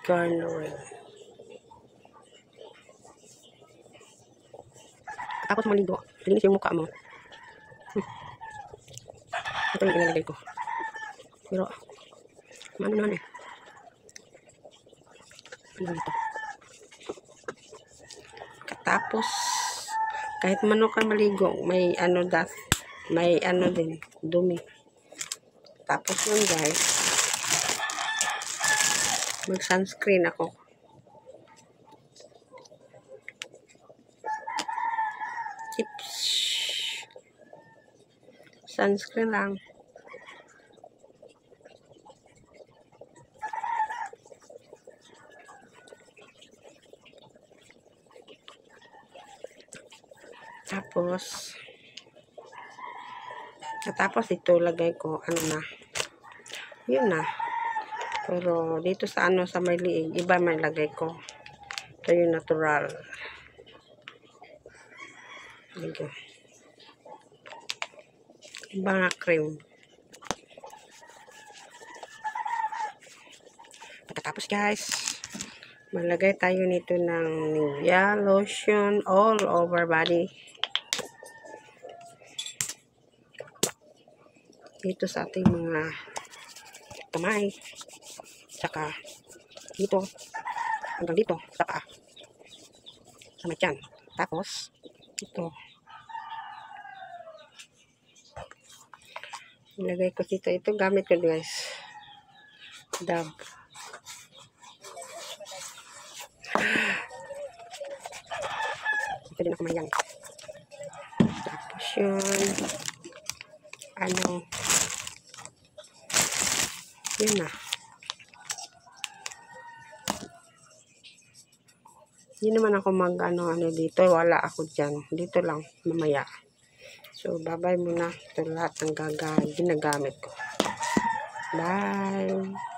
Garner. Tapos maligo. Linis yung mukha mo. Ito yung ilalagay ko. Pero, ano naman eh. Ano dito? Katapos, kahit mano ka maligo, may ano may ano din, dumi. Tapos yun guys, mag sunscreen ako. Tips. Sunscreen lang. Tapos ito lagay ko, ano na, yun na. Pero dito sa ano, sa may liig, iba may lagay ko. Ito yung natural. Dito. Iba nga cream. Pagkatapos guys, malagay tayo nito ng Nivea lotion all over body. Dito sa ating mga kamay. Saka dito. Hanggang dito. Sa paa. Sa may tiyan. Tapos, ito. Ilagay ko dito. Ito gamit ko guys. Dab. Ito din ako mayang. Tapos yun. Ano. Yun na. Hindi naman ako ano dito. Wala ako dyan. Dito lang. Mamaya. So, bye-bye muna. Ito lahat ng ginagamit ko. Bye!